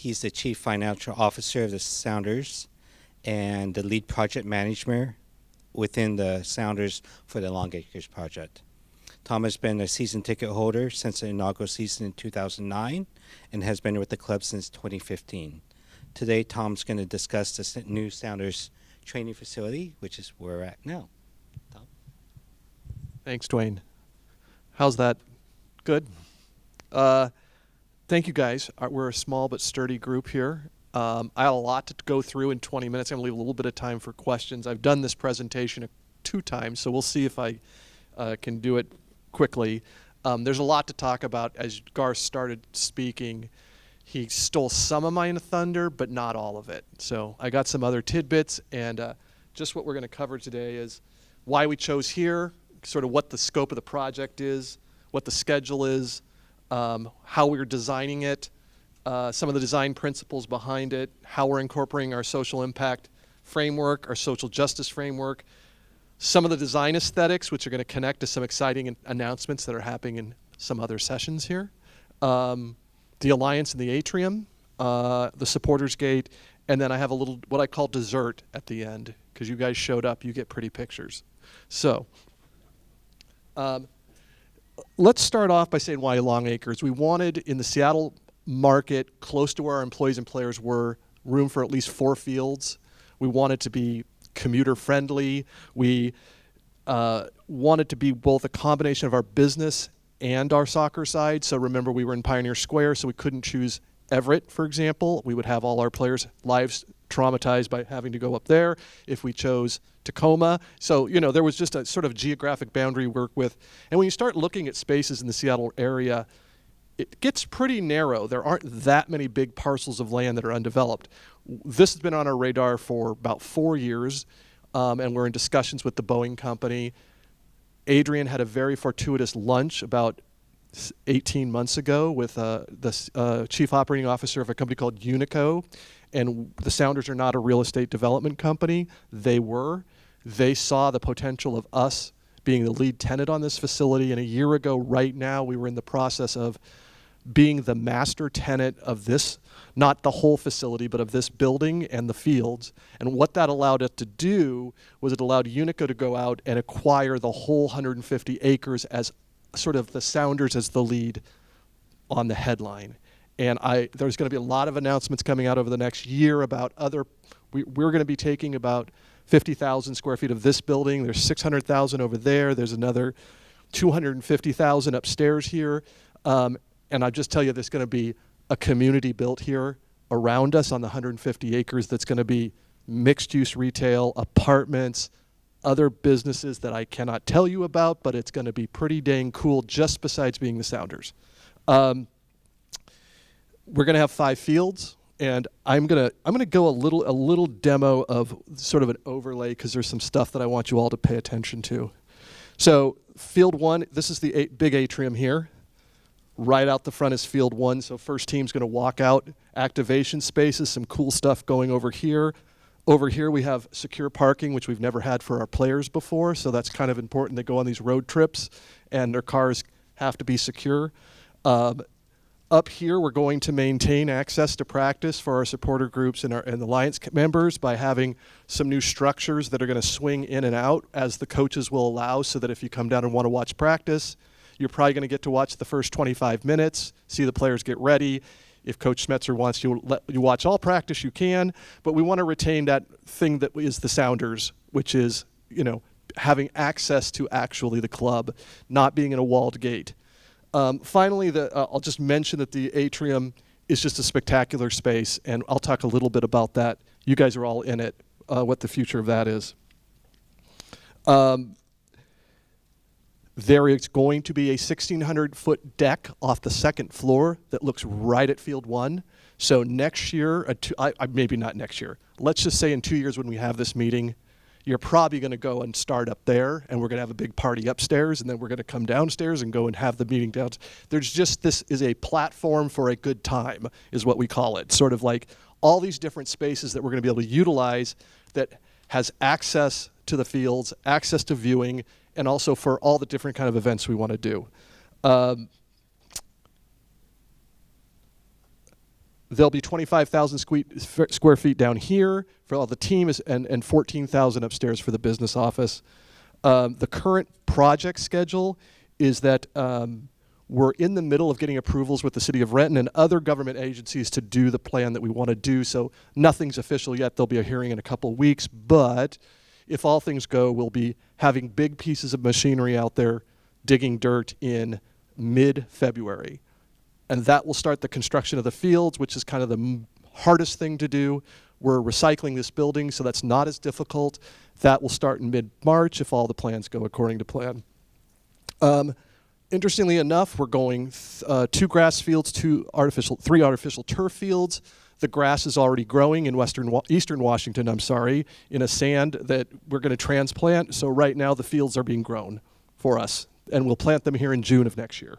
He's the Chief Financial Officer of the Sounders and the lead project manager within the Sounders for the Longacres project. Tom has been a season ticket holder since the inaugural season in 2009 and has been with the club since 2015. Today, Tom's going to discuss the new Sounders training facility, which is where we're at now. Tom? Thanks, Dwayne. How's that? Good? Thank you, guys. We're a small but sturdy group here. I have a lot to go through in 20 minutes. I'm going to leave a little bit of time for questions. I've done this presentation 2 times, so we'll see if I can do it quickly. There's a lot to talk about. As Garth started speaking, he stole some of my thunder, but not all of it. So I got some other tidbits, and just what we're going to cover today is why we chose here, sort of what the scope of the project is, what the schedule is, how we're designing it, some of the design principles behind it, how we're incorporating our social impact framework, our social justice framework, some of the design aesthetics, which are going to connect to some exciting announcements that are happening in some other sessions here, the Alliance and the Atrium, the Supporters Gate, and then I have a little, what I call dessert at the end, because you guys showed up, you get pretty pictures. So, let's start off by saying why Longacres. We wanted, in the Seattle market, close to where our employees and players were, room for at least 4 fields. We wanted to be commuter friendly. We wanted to be both a combination of our business and our soccer side. So remember, we were in Pioneer Square, so we couldn't choose Everett, for example. We would have all our players' lives traumatized by having to go up there if we chose Tacoma. So, you know, there was just a sort of geographic boundary work with. And when you start looking at spaces in the Seattle area, it gets pretty narrow. There aren't that many big parcels of land that are undeveloped. This has been on our radar for about 4 years, and we're in discussions with the Boeing company. Adrian had a very fortuitous lunch about 18 months ago with the chief operating officer of a company called Unico, and the Sounders are not a real estate development company. They were. They saw the potential of us being the lead tenant on this facility, and a year ago right now we were in the process of being the master tenant of this, not the whole facility, but of this building and the fields. And what that allowed us to do was it allowed Unico to go out and acquire the whole 150 acres as sort of the Sounders as the lead on the headline. And there's going to be a lot of announcements coming out over the next year about we're going to be taking about 50,000 square feet of this building. There's 600,000 over there. There's another 250,000 upstairs here. And I'll just tell you, there's going to be a community built here around us on the 150 acres that's going to be mixed-use retail, apartments, other businesses that I cannot tell you about, but it's going to be pretty dang cool just besides being the Sounders. We're going to have 5 fields, and I'm gonna go a little demo of sort of an overlay because there's some stuff that I want you all to pay attention to. So field 1, this is the big atrium here. Right out the front is field 1, so first team's going to walk out. Activation spaces, some cool stuff going over here. Over here we have secure parking, which we've never had for our players before, so that's kind of important. They go on these road trips, and their cars have to be secure. Up here, we're going to maintain access to practice for our supporter groups and the Alliance members by having some new structures that are going to swing in and out as the coaches will allow, so that if you come down and want to watch practice, you're probably going to get to watch the first 25 minutes, see the players get ready. If Coach Smetzer wants you to let you watch all practice, you can. But we want to retain that thing that is the Sounders, which is, you know, having access to actually the club, not being in a walled gate. Finally, I'll just mention that the atrium is just a spectacular space, and I'll talk a little bit about that. You guys are all in it, what the future of that is. There is going to be a 1,600-foot deck off the second floor that looks right at Field 1. So next year, maybe not next year, let's just say in 2 years when we have this meeting, you're probably going to go and start up there, and we're going to have a big party upstairs, and then we're going to come downstairs and go and have the meeting down. This is a platform for a good time, is what we call it. Sort of like all these different spaces that we're going to be able to utilize that has access to the fields, access to viewing, and also for all the different kind of events we want There'll be 25,000 square feet down here for all the team and 14,000 upstairs for the business office. The current project schedule is that we're in the middle of getting approvals with the City of Renton and other government agencies to do the plan that we want to do. So nothing's official yet. There'll be a hearing in a couple of weeks. But if all things go, we'll be having big pieces of machinery out there digging dirt in mid-February. And that will start the construction of the fields, which is kind of the hardest thing to do. We're recycling this building, so that's not as difficult. That will start in mid-March if all the plans go according to plan. Interestingly enough, we're going 2 grass fields, 3 artificial turf fields. The grass is already growing in eastern Washington, in a sand that we're going to transplant. So right now the fields are being grown for us, and we'll plant them here in June of next year.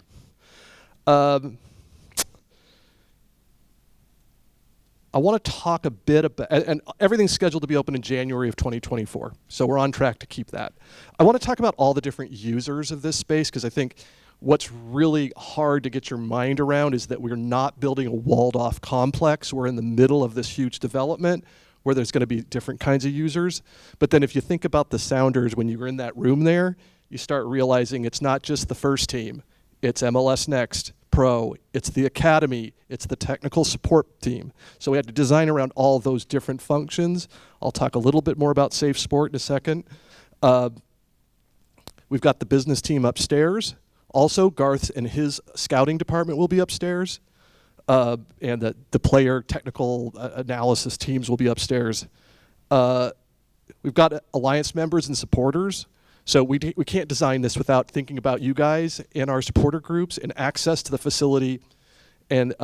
I want to talk a bit about, and everything's scheduled to be open in January of 2024, so we're on track to keep that. I want to talk about all the different users of this space, because I think what's really hard to get your mind around is that we're not building a walled-off complex. We're in the middle of this huge development where there's going to be different kinds of users. But then if you think about the Sounders, when you're in that room there, you start realizing it's not just the first team. It's MLS Next Pro, it's the academy, it's the technical support team. So we had to design around all those different functions. I'll talk a little bit more about Safe Sport in a second. We've got the business team upstairs. Also, Garth and his scouting department will be upstairs. And the player technical analysis teams will be upstairs. We've got alliance members and supporters. So we can't design this without thinking about you guys and our supporter groups and access to the facility. And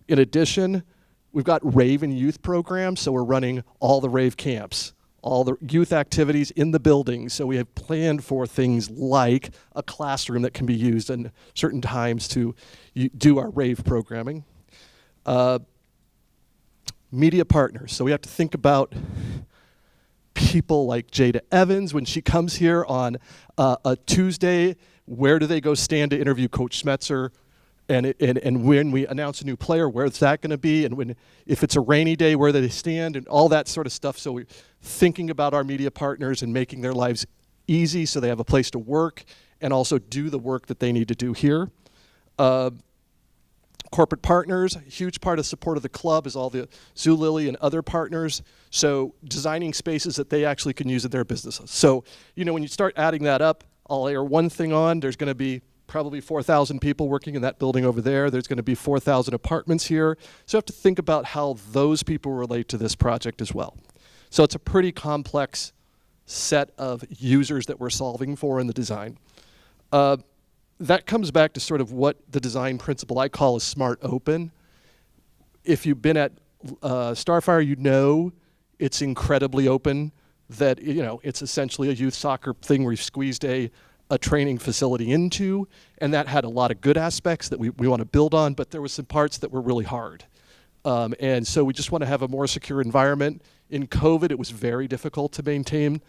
in addition, we've got rave and youth programs. So we're running all the rave camps, all the youth activities in the building. So we have planned for things like a classroom that can be used in certain times to do our rave programming. Media partners. So we have to think about people like Jada Evans when she comes here on a Tuesday. Where do they go stand to interview Coach Schmetzer? And when we announce a new player, where's that going to be? And if it's a rainy day, where do they stand? And all that sort of stuff. So we're thinking about our media partners and making their lives easy so they have a place to work and also do the work that they need to do here. Corporate partners, a huge part of support of the club is all the Zulily and other partners. So designing spaces that they actually can use in their businesses. So, when you start adding that up, I'll layer one thing on. There's going to be probably 4,000 people working in that building over there. There's going to be 4,000 apartments here. So you have to think about how those people relate to this project as well. So it's a pretty complex set of users that we're solving for in the design. That comes back to sort of what the design principle I call is smart open. If you've been at Starfire, it's incredibly open, that it's essentially a youth soccer thing where you've squeezed a training facility into, and that had a lot of good aspects that we want to build on, but there were some parts that were really hard. And so we just want to have a more secure environment. In COVID, it was very difficult to maintain,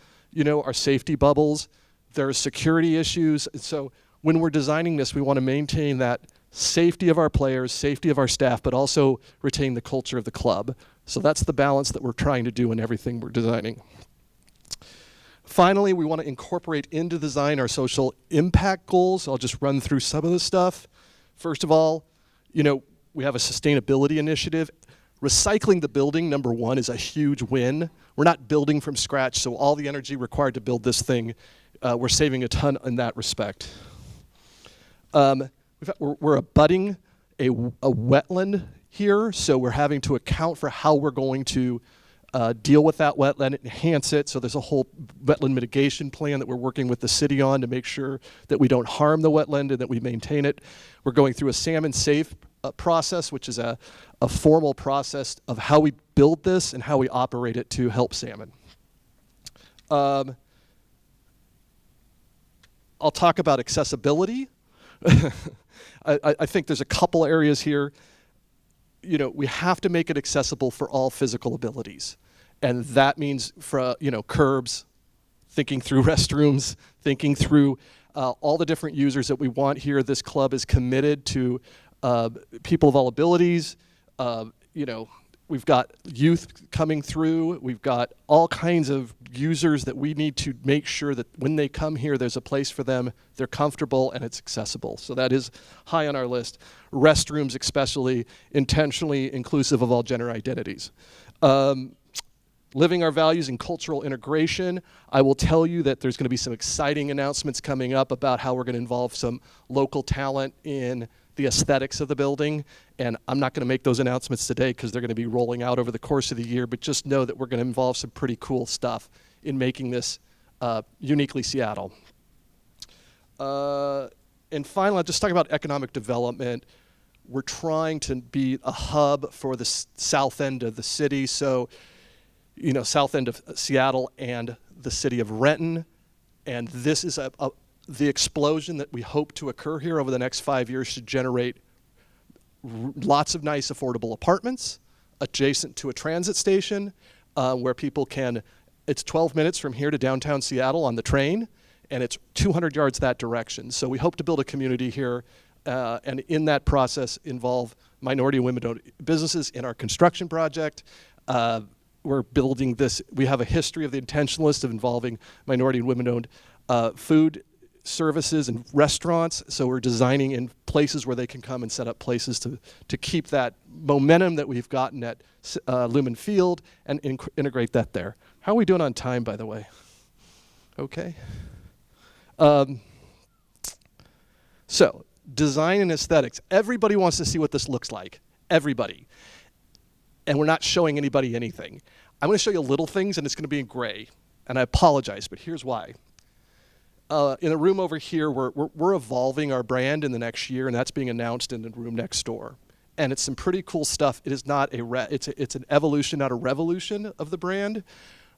our safety bubbles. There are security issues. And so when we're designing this, we want to maintain that safety of our players, safety of our staff, but also retain the culture of the club. So that's the balance that we're trying to do in everything we're designing. Finally, we want to incorporate into design our social impact goals. I'll just run through some of the stuff. First of all, we have a sustainability initiative. Recycling the building, number one, is a huge win. We're not building from scratch, so all the energy required to build this thing, we're saving a ton in that respect. We're abutting a wetland here, so we're having to account for how we're going to deal with that wetland, enhance it. So there's a whole wetland mitigation plan that we're working with the city on to make sure that we don't harm the wetland and that we maintain it. We're going through a salmon safe process, which is a formal process of how we build this and how we operate it to help salmon. I'll talk about accessibility. I think there's a couple areas here. We have to make it accessible for all physical abilities. And that means for, curbs, thinking through restrooms, thinking through all the different users that we want here. This club is committed to people of all abilities. we've got youth coming through. We've got all kinds of users that we need to make sure that when they come here, there's a place for them, they're comfortable, and it's accessible. So that is high on our list. Restrooms especially, intentionally inclusive of all gender identities. Living our values in cultural integration. I will tell you that there's going to be some exciting announcements coming up about how we're going to involve some local talent in the aesthetics of the building. And I'm not going to make those announcements today because they're going to be rolling out over the course of the year, but just know that we're going to involve some pretty cool stuff in making this uniquely Seattle. And finally, I'll just talk about economic development. We're trying to be a hub for the south end of the city. So, south end of Seattle and the city of Renton. And this is the explosion that we hope to occur here over the next 5 years should generate lots of nice affordable apartments adjacent to a transit station where people can, it's 12 minutes from here to downtown Seattle on the train, and it's 200 yards that direction. So we hope to build a community here and in that process involve minority and women-owned businesses in our construction project. We're building this, we have a history of the intentionalist of involving minority and women-owned food services and restaurants, so we're designing in places where they can come and set up places to keep that momentum that we've gotten at Lumen Field and integrate that there. How are we doing on time, by the way? Okay. So, design and aesthetics. Everybody wants to see what this looks like. Everybody. And we're not showing anybody anything. I'm going to show you little things, and it's going to be in gray. And I apologize, but here's why. In the room over here, we're evolving our brand in the next year, and that's being announced in the room next door. And it's some pretty cool stuff. It is not it's an evolution, not a revolution of the brand.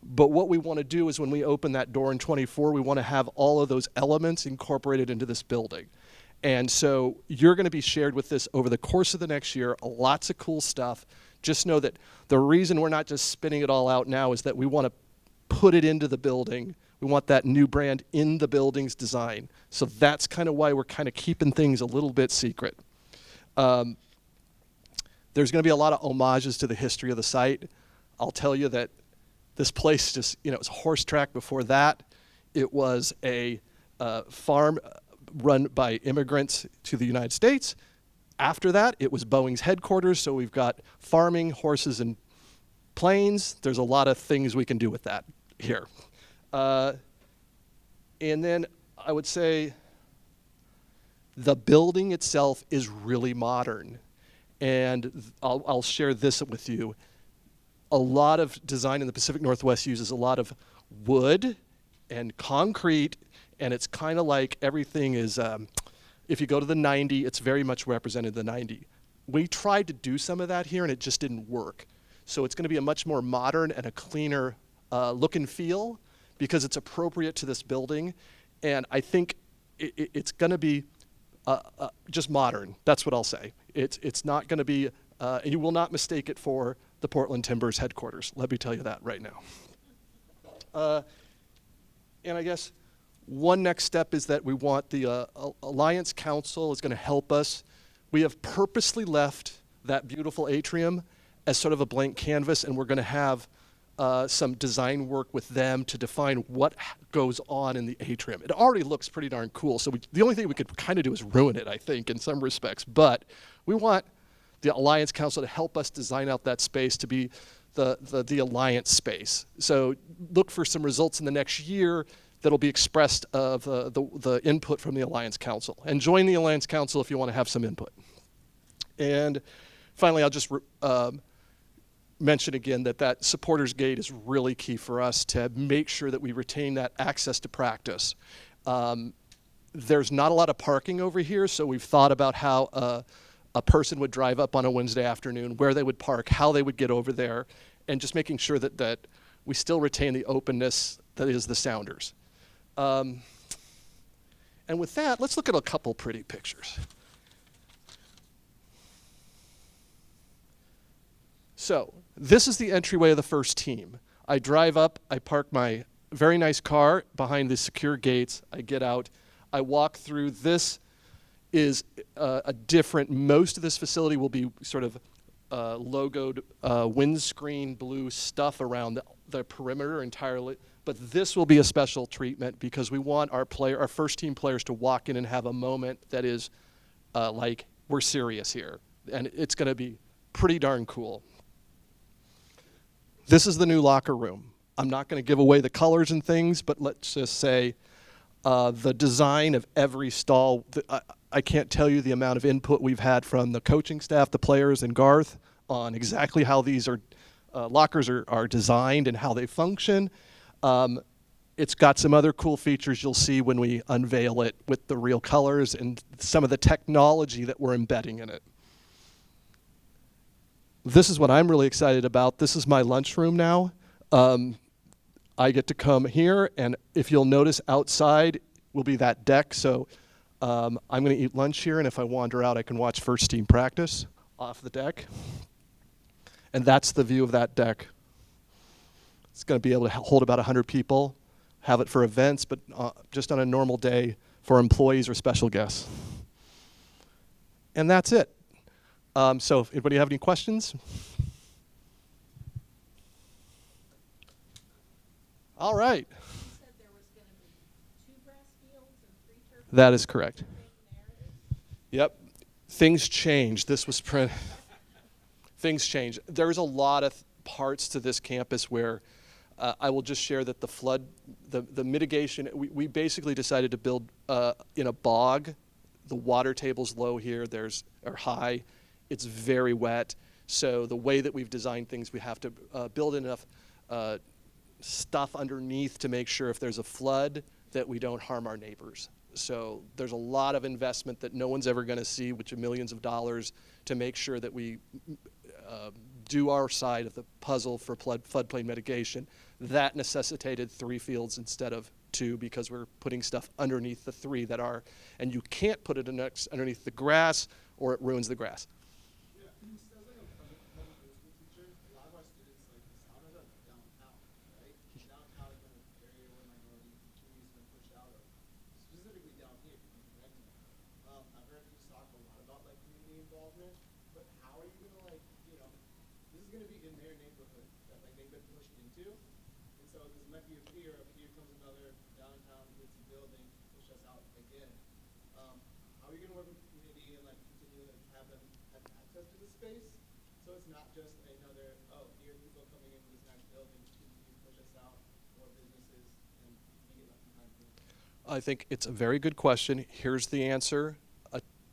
But what we want to do is when we open that door in 24, we want to have all of those elements incorporated into this building. And so you're going to be shared with this over the course of the next year, lots of cool stuff. Just know that the reason we're not just spinning it all out now is that we want to put it into the building. We want that new brand in the building's design. So that's kind of why we're kind of keeping things a little bit secret. There's going to be a lot of homages to the history of the site. I'll tell you that this place just, it was a horse track before that. It was a farm run by immigrants to the United States. After that, it was Boeing's headquarters, so we've got farming, horses, and planes. There's a lot of things we can do with that here. And then I would say the building itself is really modern. And I'll share this with you. A lot of design in the Pacific Northwest uses a lot of wood and concrete, and it's kind of like everything is, if you go to the 90, it's very much represented the 90. We tried to do some of that here, and it just didn't work. So it's going to be a much more modern and a cleaner look and feel because it's appropriate to this building. And I think it's going to be just modern. That's what I'll say. It's not going to be, you will not mistake it for the Portland Timbers headquarters. Let me tell you that right now. And I guess one next step is that we want the Alliance Council is going to help us. We have purposely left that beautiful atrium as sort of a blank canvas, and we're going to have some design work with them to define what goes on in the atrium. It already looks pretty darn cool, so the only thing we could kind of do is ruin it, I think, in some respects. But we want the Alliance Council to help us design out that space to be the Alliance space. So look for some results in the next year that'll be expressed of the input from the Alliance Council. And join the Alliance Council if you want to have some input. And finally, I'll just mention again that supporters gate is really key for us to make sure that we retain that access to practice. There's not a lot of parking over here, so we've thought about how a person would drive up on a Wednesday afternoon, where they would park, how they would get over there, and just making sure that we still retain the openness that is the Sounders. And with that, let's look at a couple pretty pictures. So this is the entryway of the first team. I drive up, I park my very nice car behind the secure gates, I get out, I walk through. This is a different, most of this facility will be sort of logoed windscreen blue stuff around the perimeter entirely. But this will be a special treatment because we want our first team players to walk in and have a moment that is like we're serious here, and it's going to be pretty darn cool. This is the new locker room. I'm not going to give away the colors and things, but let's just say the design of every stall. I can't tell you the amount of input we've had from the coaching staff, the players, and Garth on exactly how these lockers are designed and how they function. It's got some other cool features you'll see when we unveil it with the real colors and some of the technology that we're embedding in it. This is what I'm really excited about. This is my lunchroom now. I get to come here, and if you'll notice outside will be that deck. So I'm going to eat lunch here, and if I wander out, I can watch first team practice off the deck. And that's the view of that deck. It's going to be able to hold about 100 people, have it for events, but just on a normal day for employees or special guests. And that's it. So if anybody have any questions? All right. You said there was going to be 2 grass fields and 3 turf fields. That is correct. There. Yep. Things changed. This was things changed. There's a lot of parts to this campus where I will just share that the mitigation, we basically decided to build in a bog. The water table's low here, or high. It's very wet. So the way that we've designed things, we have to build enough stuff underneath to make sure if there's a flood that we don't harm our neighbors. So there's a lot of investment that no one's ever going to see, which are millions of dollars, to make sure that we do our side of the puzzle for floodplain mitigation. That necessitated 3 fields instead of 2 because we're putting stuff underneath the 3 that are, and you can't put it underneath the grass or it ruins the grass. Yeah, sounds like a public school teacher. A lot of our students, like the sounders, are downtown, right? Downtown has been an area where minority communities have been pushed out of, specifically down here, right? I've heard you talk a lot about like community involvement, but how are you gonna like, this is gonna be in their neighborhood that like they've been pushed into, and so this might be a fear of here comes another downtown glitzy building, push us out again. How are you gonna work with the community and like continue to have them have access to the space, so it's not just another, oh, here are people coming into this nice building to push us out, more businesses, and we get left behind here? I think it's a very good question. Here's the answer.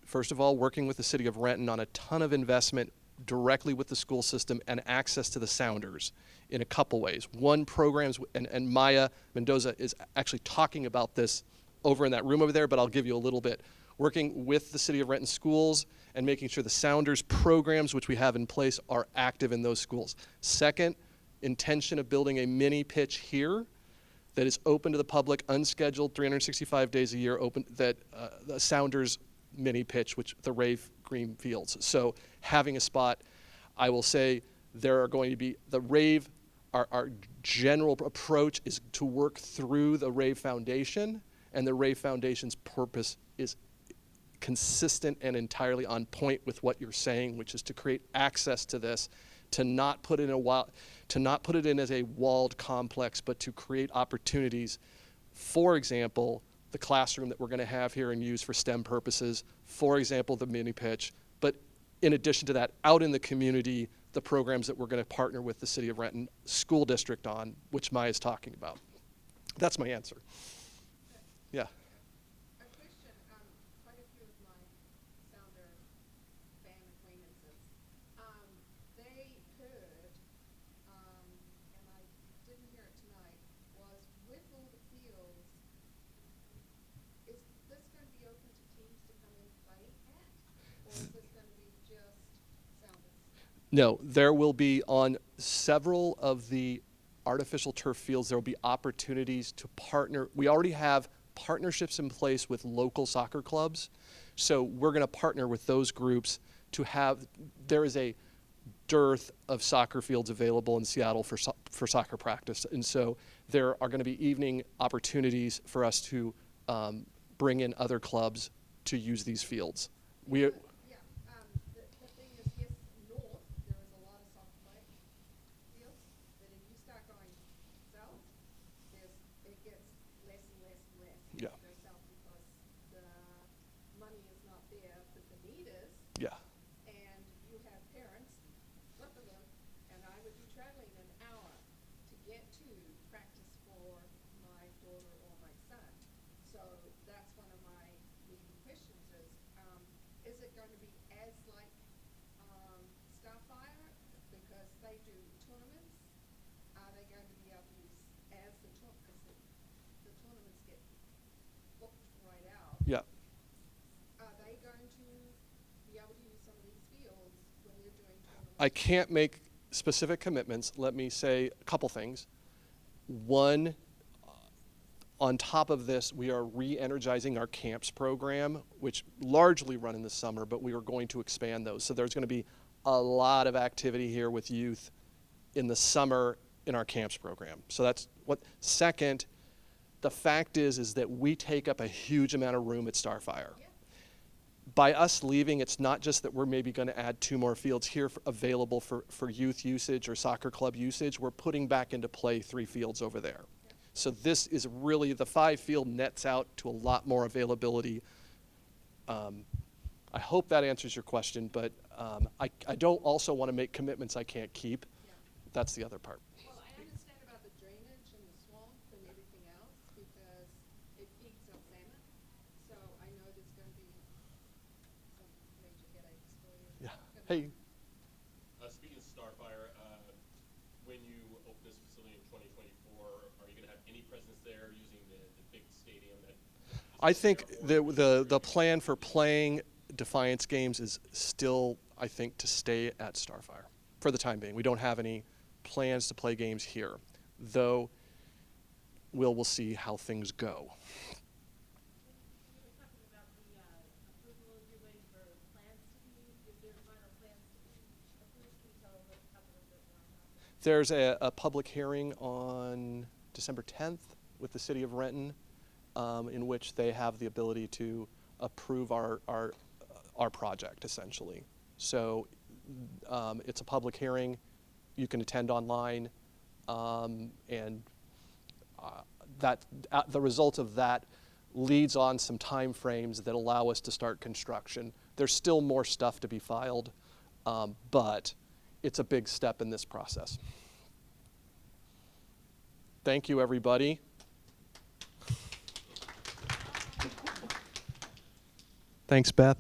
First of all, working with the city of Renton on a ton of investment directly with the school system and access to the sounders in a couple ways. One, programs, and Maya Mendoza is actually talking about this over in that room over there, but I'll give you a little bit. Working with the city of Renton schools and making sure the sounders programs which we have in place are active in those schools. Second, intention of building a mini pitch here that is open to the public, unscheduled, 365 days a year, open, that the Sounders mini pitch, which the Rave Green Fields. So having a spot, I will say there are going to be, the Rave, our general approach is to work through the Rave Foundation, and the Rave Foundation's purpose is consistent and entirely on point with what you're saying, which is to create access to this, to not put it in as a walled complex, but to create opportunities. For example, the classroom that we're going to have here and use for STEM purposes. For example, the mini pitch. But in addition to that, out in the community, the programs that we're going to partner with the City of Renton School District on, which Maya's talking about. That's my answer. Yeah. A question, quite a few of my Sounder fan acquaintances, they heard, and I didn't hear it tonight, was with all the fields, is this going to be open to teams to come and play at? Or is this going to be just Sounders? No, there will be on several of the artificial turf fields, there will be opportunities to partner. We already have partnerships in place with local soccer clubs. So we're going to partner with those groups to have, there is a dearth of soccer fields available in Seattle for soccer practice. And so there are going to be evening opportunities for us to bring in other clubs to use these fields. Yeah, the thing is, yes, north, there traveling an hour to get to practice for my daughter or my son. So that's one of my leading questions is it going to be as like Starfire because they do tournaments? Are they going to be able to use as the the tournaments get booked right out? Yeah. Are they going to be able to use some of these fields when they're doing tournaments? I can't make specific commitments. Let me say a couple things. One, on top of this, we are re-energizing our camps program, which largely run in the summer, but we are going to expand those. So there's going to be a lot of activity here with youth in the summer in our camps program. So that's what. Second, the fact is that we take up a huge amount of room at Starfire. Yeah. By us leaving, it's not just that we're maybe going to add 2 more fields here available for youth usage or soccer club usage. We're putting back into play 3 fields over there. Yeah. So this is really, the 5-field nets out to a lot more availability. I hope that answers your question, but I don't also want to make commitments I can't keep. Yeah. That's the other part. Well, I understand about the drainage and the swamp and everything else because it feeds on salmon. So I know there's going to be some major headaches for you. Yeah. Good Hey, luck. Speaking of Starfire, when you open this facility in 2024, are you going to have any presence there using the big stadium that? I think the plan for playing Defiance games is still, I think, to stay at Starfire for the time being. We don't have any plans to play games here, though we'll see how things go. You were talking about the approval you're waiting for plans to be, is there final plans to be approved? Can you talk a little bit more about that? There's a public hearing on December 10th with the city of Renton, in which they have the ability to approve our project, essentially. So it's a public hearing. You can attend online, and the result of that leads on some time frames that allow us to start construction. There's still more stuff to be filed, but it's a big step in this process. Thank you, everybody. Thanks, Beth.